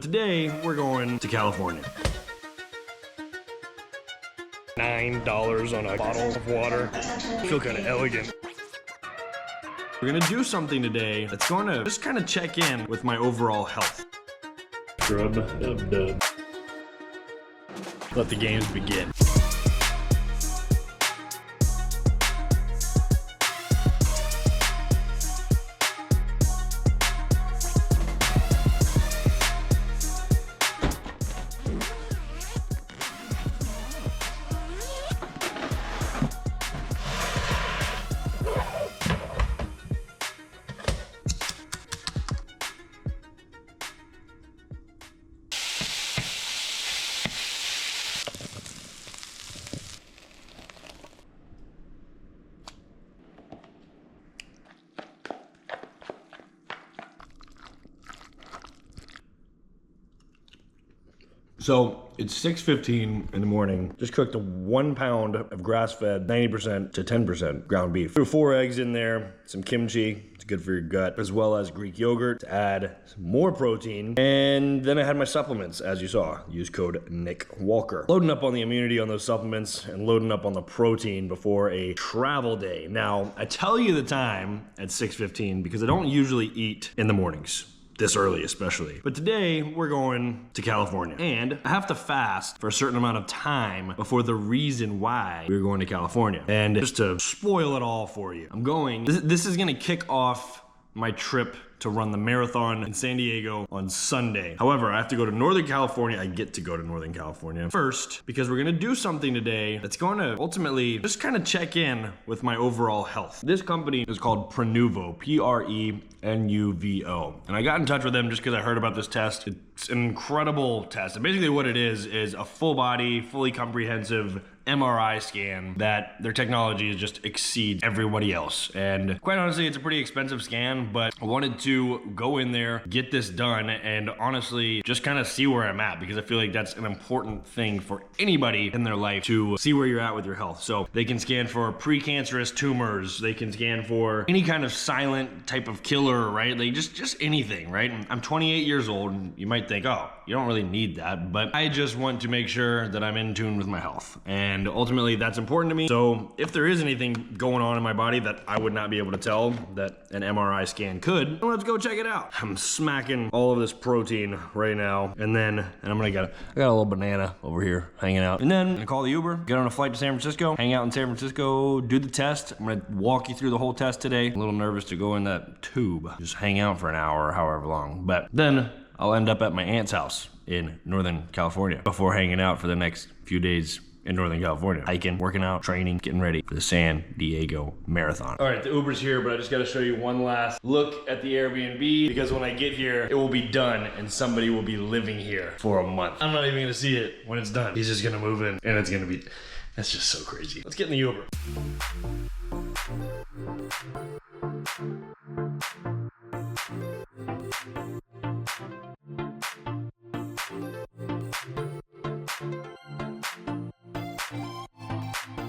today we're going to California. $9 on a bottle of water. I feel kind of elegant. We're gonna do something today that's going to just kind of check in with my overall health. Scrub dub. Let the games begin. So it's 6:15 in the morning. Just cooked a 1 pound of grass-fed 90% to 10% ground beef. Threw 4 eggs in there, some kimchi, it's good for your gut, as well as Greek yogurt to add some more protein. And then I had my supplements, as you saw. Use code Nick Walker. Loading up on the immunity on those supplements and loading up on the protein before a travel day. Now, I tell you the time at 6:15 because I don't usually eat in the mornings. This early especially. But today we're going to California and I have to fast for a certain amount of time before the reason why we're going to California. And just to spoil it all for you, this is gonna kick off my trip to run the marathon in San Diego on Sunday. However, I have to go to Northern California. I get to go to Northern California first because we're gonna do something today that's going to ultimately just kind of check in with my overall health. This company is called Prenuvo, P-R-E-N-U-V-O. And I got in touch with them just because I heard about this test. It's an incredible test. And basically what it is a full body, fully comprehensive MRI scan that their technology just exceeds everybody else. And quite honestly, it's a pretty expensive scan, but I wanted to go in there, get this done, and honestly, just kind of see where I'm at because I feel like that's an important thing for anybody in their life to see where you're at with your health. So they can scan for precancerous tumors, they can scan for any kind of silent type of killer, right? Like just anything, right? I'm 28 years old, and you might think, oh, you don't really need that, but I just want to make sure that I'm in tune with my health. And ultimately that's important to me. So if there is anything going on in my body that I would not be able to tell that an MRI scan could, let's go check it out. I'm smacking all of this protein right now. And I got a little banana over here hanging out. And then I'm gonna call the Uber, get on a flight to San Francisco, hang out in San Francisco, do the test. I'm gonna walk you through the whole test today. A little nervous to go in that tube, just hang out for an hour or however long. But then I'll end up at my aunt's house in Northern California before hanging out for the next few days in Northern California. Hiking, working out, training, getting ready for the San Diego Marathon. All right, the Uber's here, but I just gotta show you one last look at the Airbnb because when I get here, it will be done and somebody will be living here for a month. I'm not even gonna see it when it's done. He's just gonna move in and it's gonna be, that's just so crazy. Let's get in the Uber.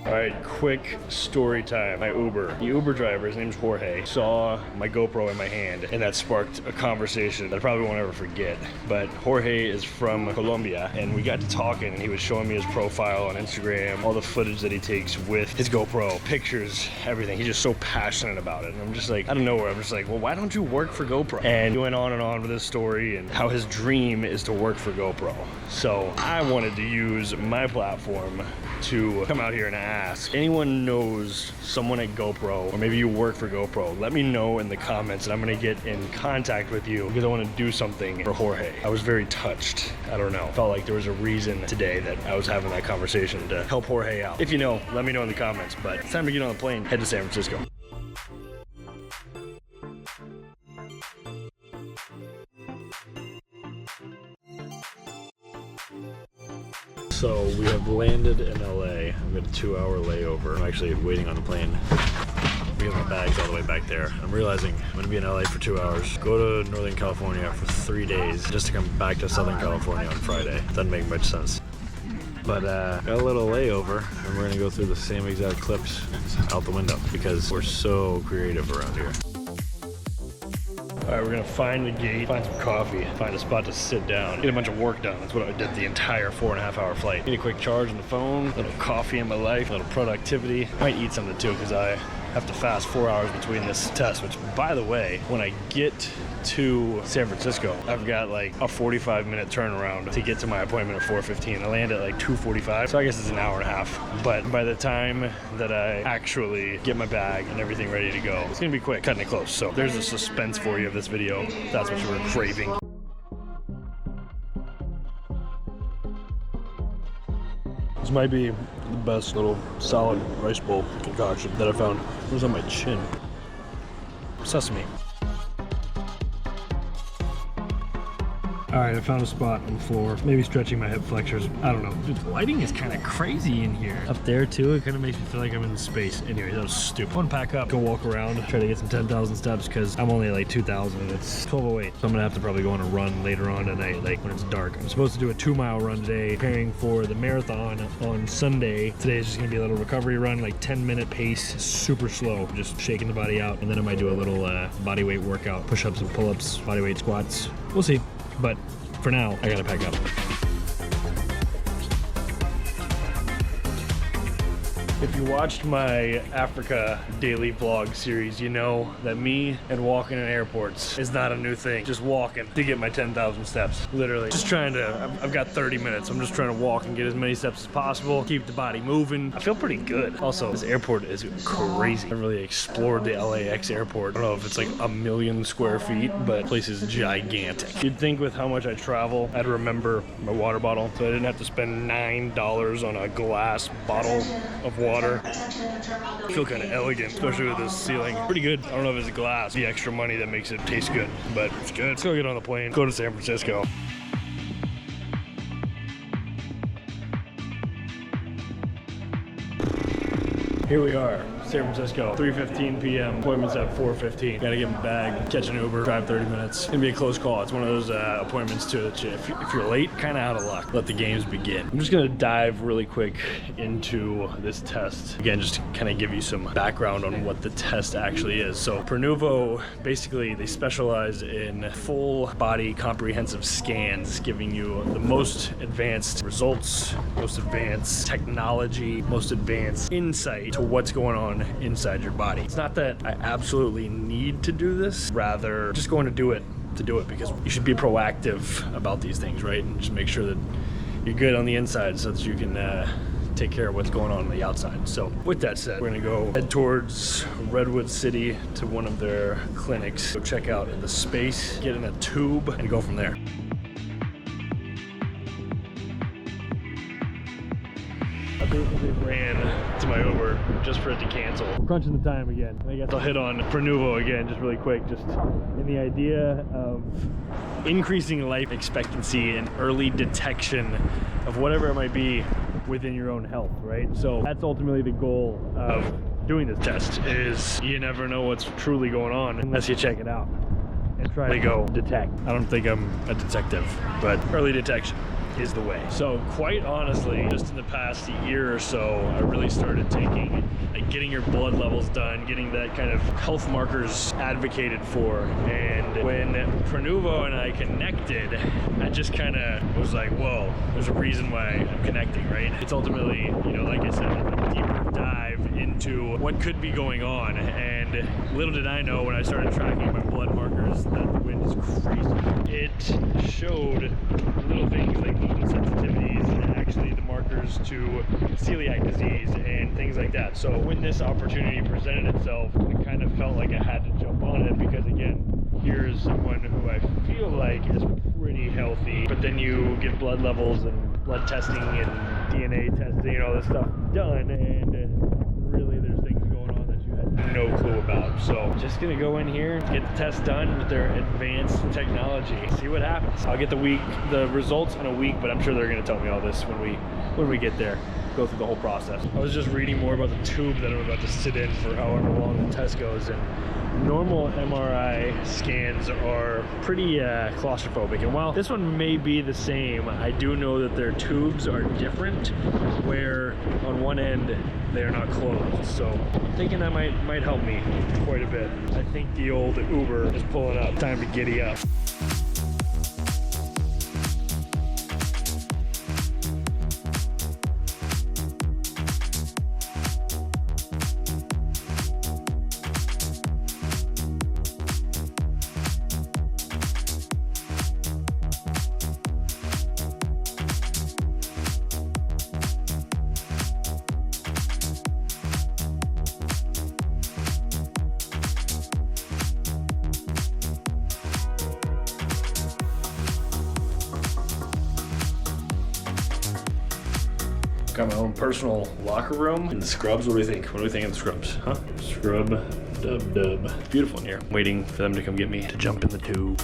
All right, quick story time. My Uber. The Uber driver, his name's Jorge, saw my GoPro in my hand and that sparked a conversation that I probably won't ever forget. But Jorge is from Colombia and we got to talking and he was showing me his profile on Instagram, all the footage that he takes with his GoPro, pictures, everything. He's just so passionate about it. And I'm just like, out of nowhere, I'm just like, well, why don't you work for GoPro? And he went on and on with his story and how his dream is to work for GoPro. So I wanted to use my platform to come out here and ask. Anyone knows someone at GoPro, or maybe you work for GoPro, let me know in the comments and I'm gonna get in contact with you because I wanna do something for Jorge. I was very touched. I don't know. Felt like there was a reason today that I was having that conversation to help Jorge out. If you know, let me know in the comments, but it's time to get on the plane, head to San Francisco. So we have landed in LA. I've got a 2-hour layover. I'm actually waiting on the plane. We have my bags all the way back there. I'm realizing I'm gonna be in LA for 2 hours, go to Northern California for 3 days, just to come back to Southern California on Friday. Doesn't make much sense. But got a little layover and we're gonna go through the same exact clips out the window because we're so creative around here. All right, we're gonna find the gate, find some coffee, find a spot to sit down, get a bunch of work done. That's what I did the entire 4.5-hour flight. Need a quick charge on the phone, a little coffee in my life, a little productivity. Might eat something too, because I have to fast 4 hours between this test, which, by the way, when I get to San Francisco, I've got like a 45-minute turnaround to get to my appointment at 4:15. I land at like 2:45, so I guess it's an hour and a half. But by the time that I actually get my bag and everything ready to go, it's gonna be quick, cutting it close. So there's the suspense for you of this video. That's what you were craving. This might be the best little solid rice bowl concoction that I found. It was on my chin. Sesame. All right, I found a spot on the floor, maybe stretching my hip flexors. I don't know. Dude, the lighting is kind of crazy in here. Up there too, it kind of makes me feel like I'm in space. Anyway, that was stupid. I want to pack up, go walk around, try to get some 10,000 steps because I'm only at like 2,000 and it's 12:08. So I'm gonna have to probably go on a run later on tonight, like when it's dark. I'm supposed to do a 2-mile run today, preparing for the marathon on Sunday. Today is just gonna be a little recovery run, like 10-minute pace, super slow, just shaking the body out. And then I might do a little body weight workout, push-ups and pull-ups, body weight squats. We'll see. But for now, I gotta pack up. If you watched my Africa daily vlog series, you know that me and walking in airports is not a new thing. Just walking to get my 10,000 steps, literally. Just trying to, I've got 30 minutes. I'm just trying to walk and get as many steps as possible, keep the body moving. I feel pretty good. Also, this airport is crazy. I haven't really explored the LAX airport. I don't know if it's like 1 million square feet, but the place is gigantic. You'd think with how much I travel, I'd remember my water bottle, so I didn't have to spend $9 on a glass bottle of water. I feel kind of elegant, especially with this ceiling. Pretty good. I don't know if it's glass, the extra money that makes it taste good, but it's good. Let's go get on the plane, go to San Francisco. Here we are, San Francisco, 3:15 p.m. Appointment's at 4:15. Gotta get my bag, catch an Uber, drive 30 minutes. It's gonna be a close call. It's one of those appointments too that if you're late, kind of out of luck. Let the games begin. I'm just gonna dive really quick into this test. Again, just to kind of give you some background on what the test actually is. So Prenuvo, basically they specialize in full body comprehensive scans, giving you the most advanced results, most advanced technology, most advanced insight to what's going on inside your body. It's not that I absolutely need to do this, rather just going to do it because you should be proactive about these things, right? And just make sure that you're good on the inside so that you can take care of what's going on the outside. So with that said, we're gonna go head towards Redwood City to one of their clinics, go check out the space, get in a tube, and go from there. I basically ran to my Uber just for it to cancel. Crunching the time again. I guess I'll hit on Prenuvo again just really quick, just in the idea of increasing life expectancy and early detection of whatever it might be within your own health, right? So that's ultimately the goal of doing this test, is you never know what's truly going on unless you check it out and try to go detect. I don't think I'm a detective, but early detection is the way. So quite honestly, just in the past year or so, I really started taking, like, getting your blood levels done, getting that kind of health markers advocated for. And when Prenuvo and I connected, I just kind of was like, whoa, there's a reason why I'm connecting, right? It's ultimately, you know, like I said, a deeper dive into what could be going on. And little did I know when I started tracking my blood markers that the wind is crazy. It showed little things like gluten sensitivities and actually the markers to celiac disease and things like that. So when this opportunity presented itself, I kind of felt like I had to jump on it because, again, here's someone who I feel like is pretty healthy, but then you get blood levels and blood testing and DNA testing and all this stuff done, and really there's things going on that you had no clue about. So just gonna go in here, get the test done with their advanced technology, see what happens. I'll get the results in a week, but I'm sure they're gonna tell me all this when we when we get there, go through the whole process. I was just reading more about the tube that I'm about to sit in for however long the test goes, and normal MRI scans are pretty claustrophobic, and while this one may be the same, I do know that their tubes are different, where on one end they are not closed. So I'm thinking that might help me quite a bit. I think the old Uber is pulling up. Time to giddy up. Got my own personal locker room in the scrubs. What do we think? What do we think of the scrubs? Huh? Scrub, dub. Beautiful in here. Waiting for them to come get me to jump in the tube.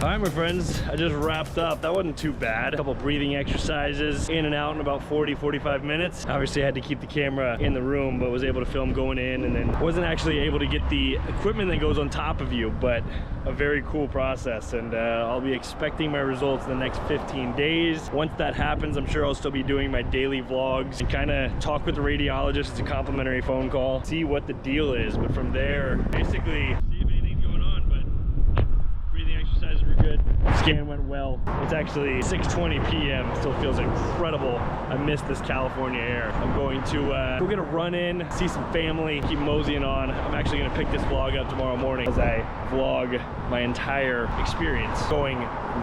All right, my friends, I just wrapped up. That wasn't too bad. A couple breathing exercises, in and out in about 40-45 minutes. Obviously, I had to keep the camera in the room, but was able to film going in, and then wasn't actually able to get the equipment that goes on top of you, but a very cool process. And I'll be expecting my results in the next 15 days. Once that happens, I'm sure I'll still be doing my daily vlogs and kind of talk with the radiologist. It's a complimentary phone call, see what the deal is. But from there, basically, scan went well. It's actually 6:20 p.m. Still feels incredible. I miss this California air. I'm going to go get a run in, see some family, keep moseying on. I'm actually going to pick this vlog up tomorrow morning as I vlog my entire experience going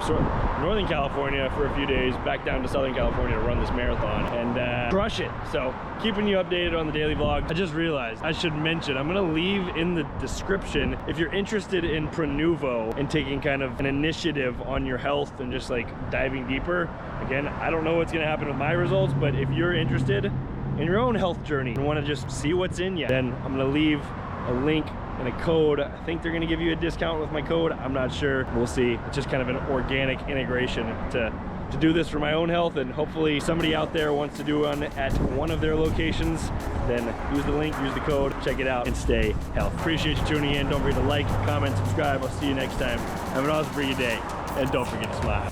from Northern California for a few days back down to Southern California to run this marathon and crush it. So keeping you updated on the daily vlog. I just realized I should mention, I'm going to leave in the description if you're interested in Prenuvo and taking kind of an initiative on your health and just like diving deeper. Again, I don't know what's going to happen with my results, but if you're interested in your own health journey and want to just see what's in you, then I'm going to leave a link and a code. I think they're going to give you a discount with my code. I'm not sure. We'll see. It's just kind of an organic integration to do this for my own health, and hopefully somebody out there wants to do one at one of their locations, then use the link, use the code, check it out, and stay healthy. Appreciate you tuning in. Don't forget to like, comment, subscribe. I'll see you next time. Have an awesome freaking day, and don't forget to smile.